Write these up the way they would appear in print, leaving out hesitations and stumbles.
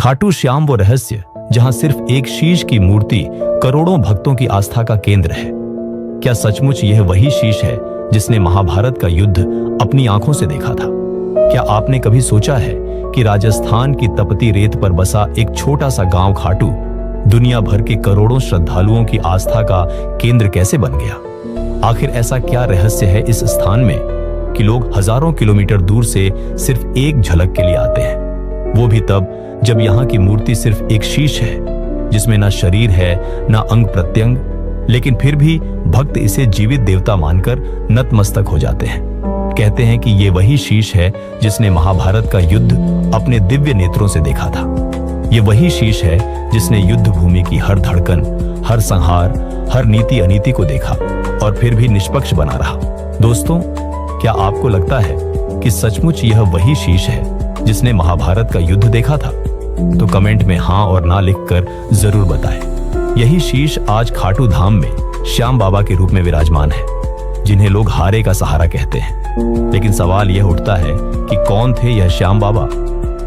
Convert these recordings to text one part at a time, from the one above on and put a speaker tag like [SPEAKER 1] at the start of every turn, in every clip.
[SPEAKER 1] खाटू श्याम वो रहस्य जहां सिर्फ एक शीश की मूर्ति करोड़ों भक्तों की आस्था का केंद्र है। क्या सचमुच यह वही शीश है जिसने महाभारत का युद्ध अपनी आंखों से देखा था? क्या आपने कभी सोचा है कि राजस्थान की तपती रेत पर बसा एक छोटा सा गांव खाटू दुनिया भर के करोड़ों श्रद्धालुओं की आस्था का केंद्र कैसे बन गया? आखिर ऐसा क्या रहस्य है इस स्थान में कि लोग हजारों किलोमीटर दूर से सिर्फ एक झलक के लिए आते हैं, वो भी तब जब यहाँ की मूर्ति सिर्फ एक शीश है जिसमें ना शरीर है ना अंग प्रत्यंग, लेकिन फिर भी भक्त इसे जीवित देवता मानकर नतमस्तक हो जाते हैं। कहते हैं कि ये वही शीश है जिसने महाभारत का युद्ध अपने दिव्य नेत्रों से देखा था। ये वही शीश है जिसने युद्ध भूमि की हर धड़कन, हर संहार, हर नीति अनीति को देखा और फिर भी निष्पक्ष बना रहा। दोस्तों, क्या आपको लगता है कि सचमुच यह वही शीश है जिसने महाभारत का युद्ध देखा था? तो कमेंट में हाँ और ना लिखकर जरूर बताएं। यही शीश आज खाटू धाम में श्याम बाबा के रूप में विराजमान है, जिन्हें लोग हारे का सहारा कहते हैं। लेकिन सवाल यह उठता है कि कौन थे यह श्याम बाबा?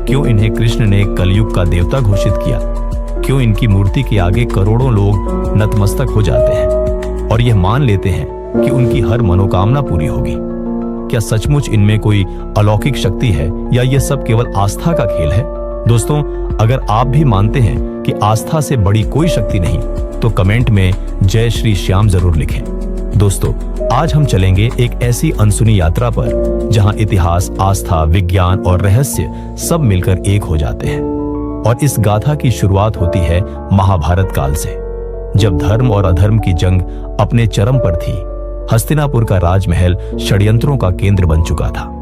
[SPEAKER 1] क्यों इन्हें कृष्ण ने कलयुग का देवता घोषित किया? क्यों इनकी मूर्ति के आगे करोड़ों लोग नतमस्तक हो जाते हैं और यह मान लेते हैं कि उनकी हर मनोकामना पूरी होगी? क्या सचमुच इनमें कोई अलौकिक शक्ति है या यह सब केवल आस्था का खेल है? दोस्तों, अगर आप भी मानते हैं कि आस्था से बड़ी कोई शक्ति नहीं, तो कमेंट में जय श्री श्याम जरूर लिखें। दोस्तों, आज हम चलेंगे एक ऐसी अनसुनी यात्रा पर जहां इतिहास, आस्था, विज्ञान और रहस्य सब मिलकर एक हो जाते हैं। और इस गाथा की शुरुआत होती है महाभारत काल से, जब धर्म और अधर्म की जंग अपने चरम पर थी। हस्तिनापुर का राजमहल षड्यंत्रों का केंद्र बन चुका था।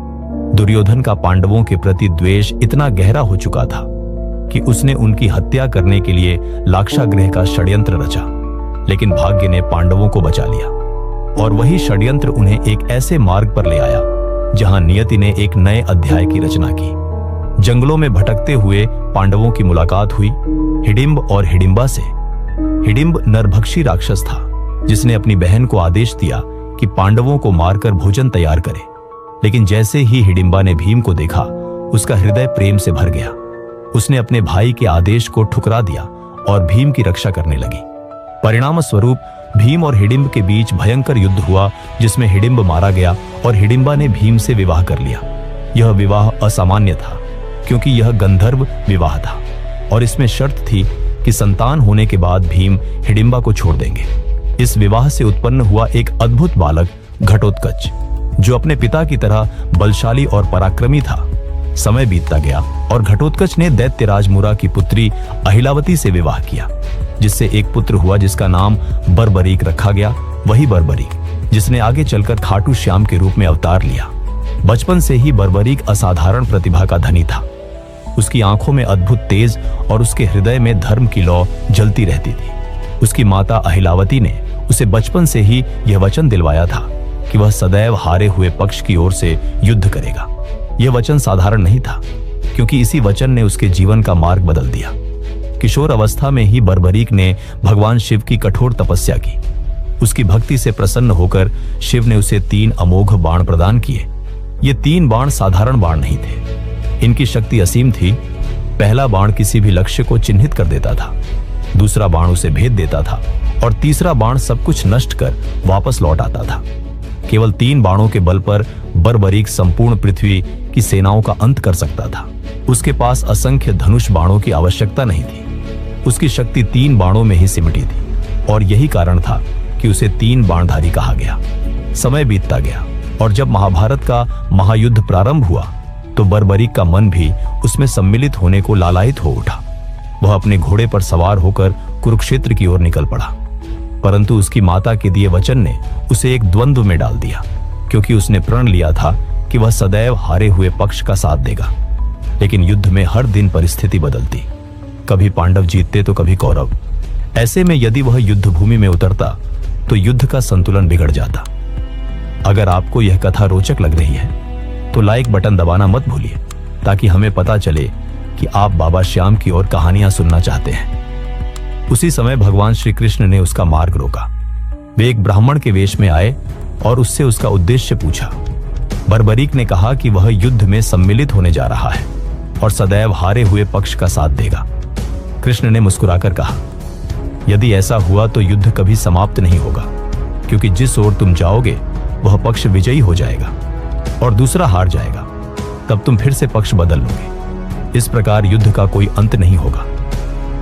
[SPEAKER 1] दुर्योधन का पांडवों के प्रति द्वेष इतना गहरा हो चुका था कि उसने उनकी हत्या करने के लिए लाक्षागृह का षड्यंत्र रचा, लेकिन भाग्य ने पांडवों को बचा लिया और वही षड्यंत्र उन्हें एक ऐसे मार्ग पर ले आया जहां नियति ने एक नए अध्याय की रचना की। जंगलों में भटकते हुए पांडवों की मुलाकात हुई हिडिंब और हिडिंबा से। हिडिंब नरभक्षी राक्षस था जिसने अपनी बहन को आदेश दिया कि पांडवों को मारकर भोजन तैयार करे, लेकिन जैसे ही हिडिंबा ने भीम को देखा, उसका हृदय प्रेम से भर गया। उसने अपने भाई के आदेश को ठुकरा दिया और भीम की रक्षा करने लगी। परिणाम स्वरूप भीम और हिडिंब के बीच भयंकर युद्ध हुआ, जिसमें हिडिंब मारा गया और हिडिंबा ने भीम से विवाह कर लिया। यह विवाह असामान्य था क्योंकि यह गंधर्व विवाह था और इसमें शर्त थी कि संतान होने के बाद भीम हिडिंबा को छोड़ देंगे। इस विवाह से उत्पन्न हुआ एक अद्भुत बालक घटोत्कच, जो अपने पिता की तरह बलशाली और पराक्रमी था। समय बीतता गया और घटोत्कच ने दैत्यराज मुरा की पुत्री अहिलावती से विवाह किया, जिससे एक पुत्र हुआ जिसका नाम बर्बरीक रखा गया। वही बर्बरीक जिसने आगे चलकर खाटू श्याम के रूप में अवतार लिया। बचपन से ही बर्बरीक असाधारण प्रतिभा का धनी था। उसकी आंखों में अद्भुत तेज और उसके हृदय में धर्म की लौ जलती रहती थी। उसकी माता अहिलावती ने उसे बचपन से ही यह वचन दिलवाया था कि वह सदैव हारे हुए पक्ष की ओर से युद्ध करेगा। यह वचन साधारण नहीं था, क्योंकि इसी वचन ने उसके जीवन का मार्ग बदल दिया। किशोर अवस्था में ही बर्बरीक ने भगवान शिव की कठोर तपस्या की। उसकी भक्ति से प्रसन्न होकर शिव ने उसे 3 अमोघ बाण प्रदान किए। ये 3 बाण साधारण बाण नहीं थे, इनकी शक्ति असीम थी। पहला बाण किसी भी लक्ष्य को चिन्हित कर देता था, दूसरा बाण उसे भेद देता था और तीसरा बाण सब कुछ नष्ट कर वापस लौट आता था। केवल 3 बाणों के बल पर बर्बरीक संपूर्ण पृथ्वी की सेनाओं का अंत कर सकता था। उसके पास असंख्य धनुष बाणों की आवश्यकता नहीं थी। उसकी शक्ति 3 बाणों में ही सिमटी थी और यही कारण था कि उसे 3 बाणधारी कहा गया। समय बीतता गया और जब महाभारत का महायुद्ध प्रारंभ हुआ, तो बर्बरीक का मन भी उसमें सम्मिलित होने को लालायित हो उठा। वह अपने घोड़े पर सवार होकर कुरुक्षेत्र की ओर निकल पड़ा, परंतु उसकी माता के दिए वचन ने उसे एक द्वंद्व में डाल दिया, क्योंकि उसने प्रण लिया था कि वह सदैव हारे हुए पक्ष का साथ देगा। लेकिन युद्ध में हर दिन परिस्थिति बदलती, कभी पांडव जीतते तो कभी कौरव। ऐसे में यदि वह युद्ध भूमि में उतरता तो युद्ध का संतुलन बिगड़ जाता। अगर आपको यह कथा रोचक लग रही है तो लाइक बटन दबाना मत भूलिए, ताकि हमें पता चले कि आप बाबा श्याम की ओर कहानियां सुनना चाहते हैं। उसी समय भगवान श्री कृष्ण ने उसका मार्ग रोका। वे एक ब्राह्मण के वेश में आए और उससे उसका उद्देश्य पूछा। बर्बरीक ने कहा कि वह युद्ध में सम्मिलित होने जा रहा है। और सदैव हारे हुए पक्ष का साथ देगा। कृष्ण ने मुस्कुराकर कहा, यदि ऐसा हुआ तो युद्ध कभी समाप्त नहीं होगा, क्योंकि जिस ओर तुम जाओगे वह पक्ष विजयी हो जाएगा और दूसरा हार जाएगा। तब तुम फिर से पक्ष बदल लोगे। इस प्रकार युद्ध का कोई अंत नहीं होगा।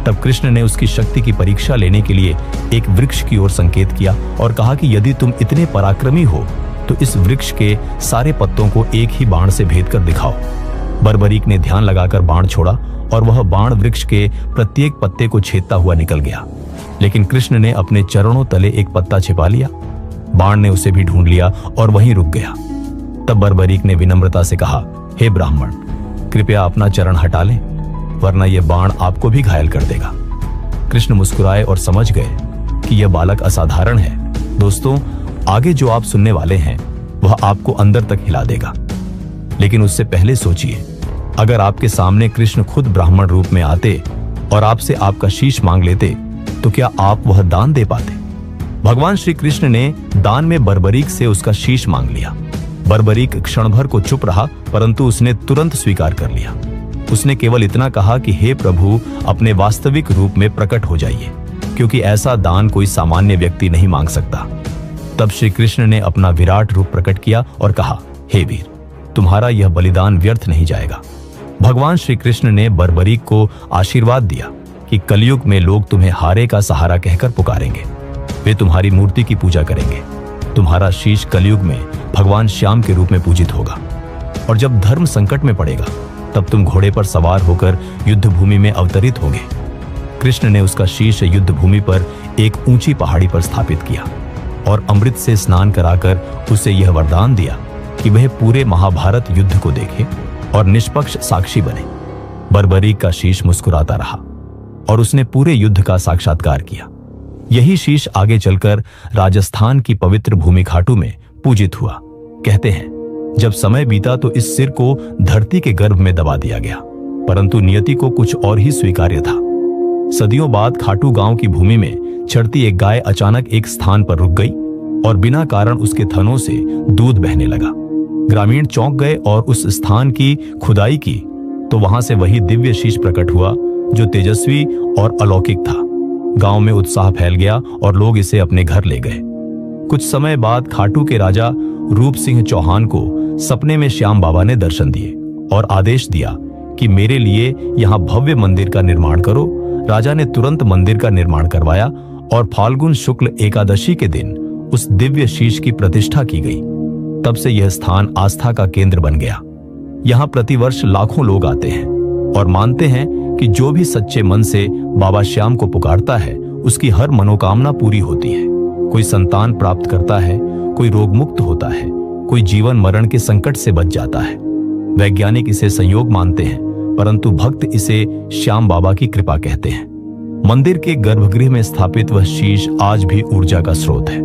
[SPEAKER 1] तब कृष्ण ने उसकी शक्ति की परीक्षा लेने के लिए एक वृक्ष की ओर संकेत किया और कहा कि यदि तुम इतने पराक्रमी हो तो इस वृक्ष के सारे पत्तों को एक ही बाण से भेद कर दिखाओ। बर्बरीक ने ध्यान लगाकर बाण छोड़ा और वह बाण वृक्ष के प्रत्येक पत्ते को छेदता हुआ निकल गया, लेकिन कृष्ण ने अपने चरणों तले एक पत्ता छिपा लिया। बाण ने उसे भी ढूंढ लिया और वहीं रुक गया। तब बर्बरीक ने विनम्रता से कहा, हे ब्राह्मण, कृपया अपना चरण हटा लें, वरना यह बाण आपको भी घायल कर देगा। कृष्ण मुस्कुराए और समझ गए कि यह बालक असाधारण है। दोस्तों, आगे जो आप सुनने वाले हैं वह आपको अंदर तक हिला देगा, लेकिन उससे पहले सोचिए, अगर आपके सामने कृष्ण खुद ब्राह्मण रूप में आते और आपसे आपका शीश मांग लेते तो क्या आप वह दान दे पाते? भगवान श्री कृष्ण ने दान में बर्बरीक से उसका शीश मांग लिया। बर्बरीक क्षण भर को चुप रहा, परंतु उसने तुरंत स्वीकार कर लिया। उसने केवल इतना कहा कि हे प्रभु, अपने वास्तविक रूप में प्रकट हो जाइए, क्योंकि ऐसा दान कोई सामान्य व्यक्ति नहीं मांग सकता। तब श्री कृष्ण ने अपना विराट रूप प्रकट किया और कहा, हे वीर, तुम्हारा यह बलिदान व्यर्थ नहीं जाएगा। भगवान श्री कृष्ण ने बर्बरीक को आशीर्वाद दिया कि कलयुग में लोग तुम्हें हारे का सहारा कहकर पुकारेंगे। वे तुम्हारी मूर्ति की पूजा करेंगे। तुम्हारा शीश कलयुग में भगवान श्याम के रूप में पूजित होगा, और जब धर्म संकट में पड़ेगा तब तुम घोड़े पर सवार होकर युद्ध भूमि में अवतरित होगे। कृष्ण ने उसका शीश युद्ध भूमि पर एक ऊंची पहाड़ी पर स्थापित किया और अमृत से स्नान कराकर उसे यह वरदान दिया कि वह पूरे महाभारत युद्ध को देखे और निष्पक्ष साक्षी बने। बर्बरीक का शीश मुस्कुराता रहा और उसने पूरे युद्ध का साक्षात्कार किया। यही शीश आगे चलकर राजस्थान की पवित्र भूमि खाटू में पूजित हुआ। कहते हैं, जब समय बीता तो इस सिर को धरती के गर्भ में दबा दिया गया, परंतु नियति को कुछ और ही स्वीकार्य था। सदियों बाद खाटू गांव की भूमि में चरती एक गाय अचानक एक स्थान पर रुक गई और बिना कारण उसके थनों से दूध बहने लगा। ग्रामीण चौंक गए और उस स्थान की खुदाई की तो वहां से वही दिव्य शीश प्रकट हुआ जो तेजस्वी और अलौकिक था। गांव में उत्साह फैल गया और लोग इसे अपने घर ले गए। कुछ समय बाद खाटू के राजा रूप सिंह चौहान को सपने में श्याम बाबा ने दर्शन दिए और आदेश दिया कि मेरे लिए यहाँ भव्य मंदिर का निर्माण करो। राजा ने तुरंत मंदिर का निर्माण करवाया और फाल्गुन शुक्ल एकादशी के दिन उस दिव्य शीश की प्रतिष्ठा की गई। तब से यह स्थान आस्था का केंद्र बन गया। यहाँ प्रतिवर्ष लाखों लोग आते हैं और मानते हैं कि जो भी सच्चे मन से बाबा श्याम को पुकारता है उसकी हर मनोकामना पूरी होती है। कोई संतान प्राप्त करता है, कोई रोग मुक्त होता है, कोई जीवन मरण के संकट से बच जाता है। वैज्ञानिक इसे संयोग मानते हैं, परंतु भक्त इसे श्याम बाबा की कृपा कहते हैं। मंदिर के गर्भगृह में स्थापित वह शीश आज भी ऊर्जा का स्रोत है।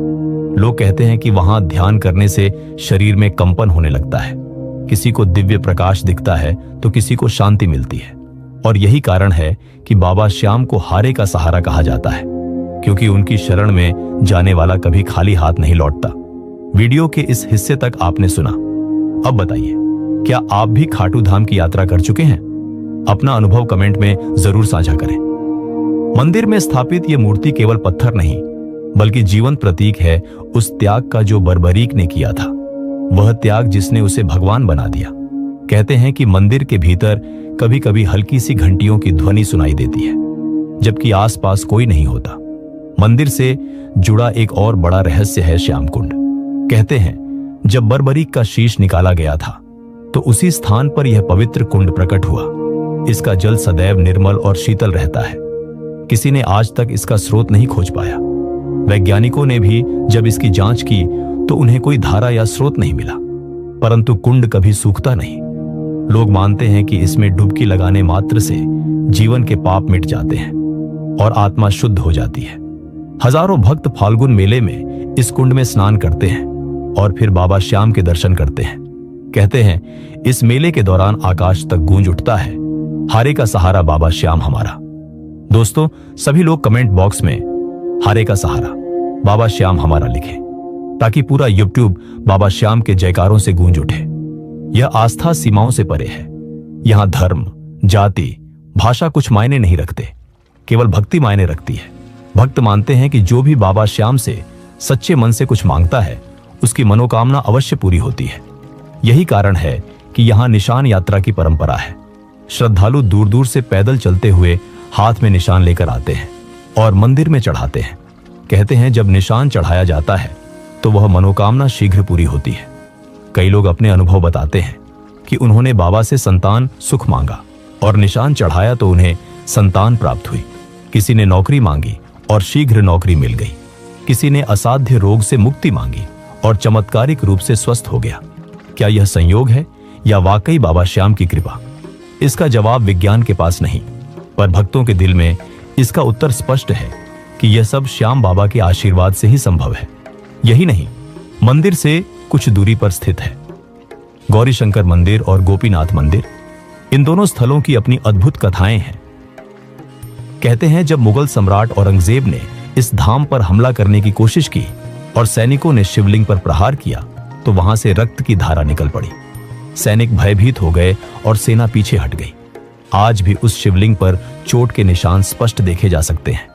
[SPEAKER 1] लोग कहते हैं कि वहां ध्यान करने से शरीर में कंपन होने लगता है, किसी को दिव्य प्रकाश दिखता है तो किसी को शांति मिलती है। और यही कारण है कि बाबा श्याम को हारे का सहारा कहा जाता है, क्योंकि उनकी शरण में जाने वाला कभी खाली हाथ नहीं लौटता। वीडियो के इस हिस्से तक आपने सुना। अब बताइए, क्या आप भी खाटू धाम की यात्रा कर चुके हैं? अपना अनुभव कमेंट में जरूर साझा करें। मंदिर में स्थापित यह मूर्ति केवल पत्थर नहीं, बल्कि जीवंत प्रतीक है उस त्याग का जो बर्बरीक ने किया था, वह त्याग जिसने उसे भगवान बना दिया। कहते हैं कि मंदिर के भीतर कभी कभी हल्की सी घंटियों की ध्वनि सुनाई देती है, जबकि आसपास कोई नहीं होता। मंदिर से जुड़ा एक और बड़ा रहस्य है श्याम कुंड। कहते हैं जब बर्बरीक का शीश निकाला गया था तो उसी स्थान पर यह पवित्र कुंड प्रकट हुआ। इसका जल सदैव निर्मल और शीतल रहता है। किसी ने आज तक इसका स्रोत नहीं खोज पाया। वैज्ञानिकों ने भी जब इसकी जांच की तो उन्हें कोई धारा या स्रोत नहीं मिला, परंतु कुंड कभी सूखता नहीं। लोग मानते हैं कि इसमें डुबकी लगाने मात्र से जीवन के पाप मिट जाते हैं और आत्मा शुद्ध हो जाती है। हजारों भक्त फाल्गुन मेले में इस कुंड में स्नान करते हैं और फिर बाबा श्याम के दर्शन करते हैं। कहते हैं इस मेले के दौरान आकाश तक गूंज उठता है, हारे का सहारा बाबा श्याम हमारा। दोस्तों, सभी लोग कमेंट बॉक्स में हारे का सहारा बाबा श्याम हमारा लिखें, ताकि पूरा यूट्यूब बाबा श्याम के जयकारों से गूंज उठे। यह आस्था सीमाओं से परे है। यहाँ धर्म, जाति, भाषा कुछ मायने नहीं रखते, केवल भक्ति मायने रखती है। भक्त मानते हैं कि जो भी बाबा श्याम से सच्चे मन से कुछ मांगता है उसकी मनोकामना अवश्य पूरी होती है। यही कारण है कि यहाँ निशान यात्रा की परंपरा है। श्रद्धालु दूर दूर से पैदल चलते हुए हाथ में निशान लेकर आते हैं और मंदिर में चढ़ाते हैं। कहते हैं जब निशान चढ़ाया जाता है तो वह मनोकामना शीघ्र पूरी होती है। कई लोग अपने अनुभव बताते हैं कि उन्होंने बाबा से संतान सुख मांगा और निशान चढ़ाया तो उन्हें संतान प्राप्त हुई। किसी ने नौकरी मांगी और शीघ्र नौकरी मिल गई। किसी ने असाध्य रोग से मुक्ति मांगी और चमत्कारिक रूप से स्वस्थ हो गया। क्या यह संयोग है या वाकई बाबा श्याम की कृपा? इसका जवाब विज्ञान के पास नहीं, पर भक्तों के दिल में इसका उत्तर स्पष्ट है कि यह सब श्याम बाबा के आशीर्वाद से ही संभव है। यही नहीं, मंदिर से कुछ दूरी पर स्थित है गौरी शंकर मंदिर और गोपीनाथ मंदिर। इन दोनों स्थलों की अपनी अद्भुत कथाएं हैं। कहते हैं जब मुगल सम्राट औरंगजेब ने इस धाम पर हमला करने की कोशिश की और सैनिकों ने शिवलिंग पर प्रहार किया तो वहां से रक्त की धारा निकल पड़ी। सैनिक भयभीत हो गए और सेना पीछे हट गई। आज भी उस शिवलिंग पर चोट के निशान स्पष्ट देखे जा सकते हैं।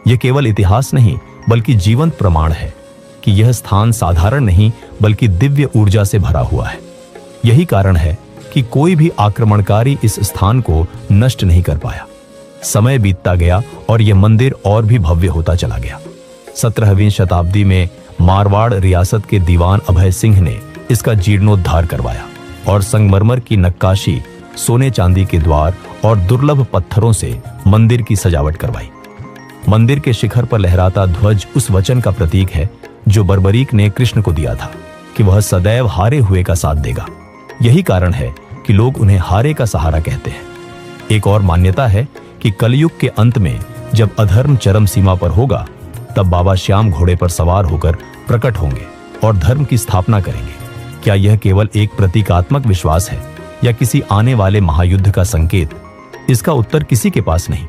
[SPEAKER 1] यह केवल इतिहास नहीं बल्कि जीवंत प्रमाण है कि यह स्थान साधारण नहीं बल्कि दिव्य ऊर्जा से भरा हुआ है। यही कारण है कि कोई भी आक्रमणकारी इस स्थान को नष्ट नहीं कर पाया। समय बीतता गया और यह मंदिर और भी भव्य होता चला गया। 17वीं शताब्दी में मारवाड़ रियासत के दीवान अभय सिंह ने इसका जीर्णोद्धार करवाया और संगमरमर की नक्काशी, सोने चांदी के द्वार और दुर्लभ पत्थरों से मंदिर की सजावट करवाई। मंदिर के शिखर पर लहराता ध्वज उस वचन का प्रतीक है जो बर्बरीक ने कृष्ण को दिया था कि वह सदैव हारे हुए का साथ देगा। यही कारण है कि लोग उन्हें हारे का सहारा कहते हैं। एक और मान्यता है कि कलयुग के अंत में जब अधर्म चरम सीमा पर होगा तब बाबा श्याम घोड़े पर सवार होकर प्रकट होंगे और धर्म की स्थापना करेंगे। क्या यह केवल एक प्रतीकात्मक विश्वास है या किसी आने वाले महायुद्ध का संकेत? इसका उत्तर किसी के पास नहीं,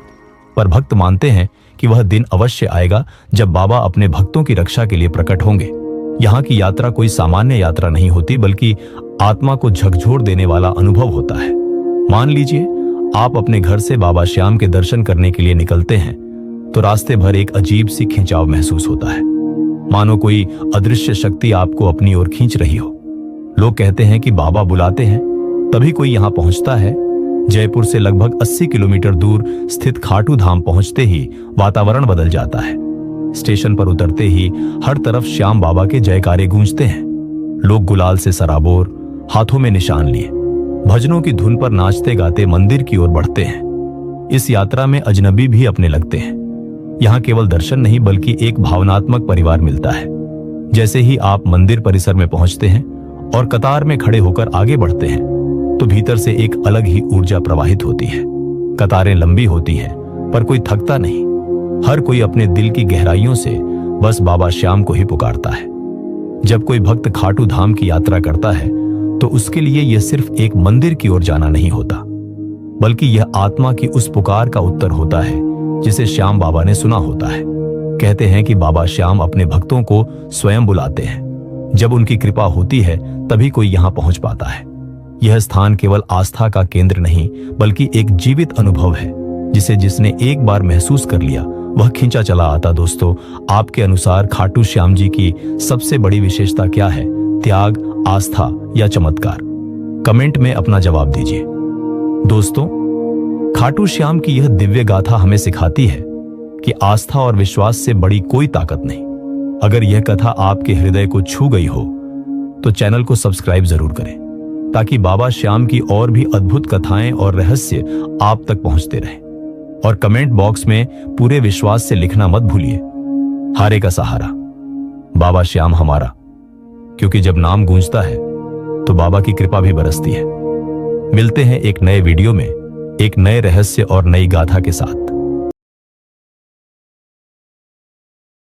[SPEAKER 1] पर भक्त मानते हैं कि वह दिन अवश्य आएगा जब बाबा अपने भक्तों की रक्षा के लिए प्रकट होंगे। यहाँ की यात्रा कोई सामान्य यात्रा नहीं होती बल्कि आत्मा को झकझोर देने वाला अनुभव होता है। मान लीजिए आप अपने घर से बाबा श्याम के दर्शन करने के लिए निकलते हैं तो रास्ते भर एक अजीब सी खिंचाव महसूस होता है, मानो कोई अदृश्य शक्ति आपको अपनी ओर खींच रही हो। लोग कहते हैं कि बाबा बुलाते हैं तभी कोई यहाँ पहुंचता है। जयपुर से लगभग 80 किलोमीटर दूर स्थित खाटू धाम पहुंचते ही वातावरण बदल जाता है। स्टेशन पर उतरते ही हर तरफ श्याम बाबा के जयकारे गूंजते हैं। लोग गुलाल से सराबोर, हाथों में निशान लिए, भजनों की धुन पर नाचते गाते मंदिर की ओर बढ़ते हैं। इस यात्रा में अजनबी भी अपने लगते हैं। यहाँ केवल दर्शन नहीं बल्कि एक भावनात्मक परिवार मिलता है। जैसे ही आप मंदिर परिसर में पहुंचते हैं और कतार में खड़े होकर आगे बढ़ते हैं तो भीतर से एक अलग ही ऊर्जा प्रवाहित होती है। कतारें लंबी होती हैं पर कोई थकता नहीं। हर कोई अपने दिल की गहराइयों से बस बाबा श्याम को ही पुकारता है। जब कोई भक्त खाटू धाम की यात्रा करता है तो उसके लिए यह सिर्फ एक मंदिर की ओर जाना नहीं होता बल्कि यह आत्मा की उस पुकार का उत्तर होता है जिसे श्याम बाबा ने सुना होता है। कहते हैं कि बाबा श्याम अपने भक्तों को स्वयं बुलाते हैं। जब उनकी कृपा होती है तभी कोई यहाँ पहुंच पाता है। यह स्थान केवल आस्था का केंद्र नहीं बल्कि एक जीवित अनुभव है जिसे जिसने एक बार महसूस कर लिया वह खींचा चला आता। दोस्तों, आपके अनुसार खाटू श्याम जी की सबसे बड़ी विशेषता क्या है? त्याग, आस्था या चमत्कार? कमेंट में अपना जवाब दीजिए। दोस्तों, खाटू श्याम की यह दिव्य गाथा हमें सिखाती है कि आस्था और विश्वास से बड़ी कोई ताकत नहीं। अगर यह कथा आपके हृदय को छू गई हो तो चैनल को सब्सक्राइब जरूर करें ताकि बाबा श्याम की और भी अद्भुत कथाएं और रहस्य आप तक पहुंचते रहें। और कमेंट बॉक्स में पूरे विश्वास से लिखना मत भूलिए, हारे का सहारा, बाबा श्याम हमारा। क्योंकि जब नाम गूंजता है तो बाबा की कृपा भी बरसती है। मिलते हैं एक नए वीडियो में एक नए रहस्य और नई गाथा के साथ।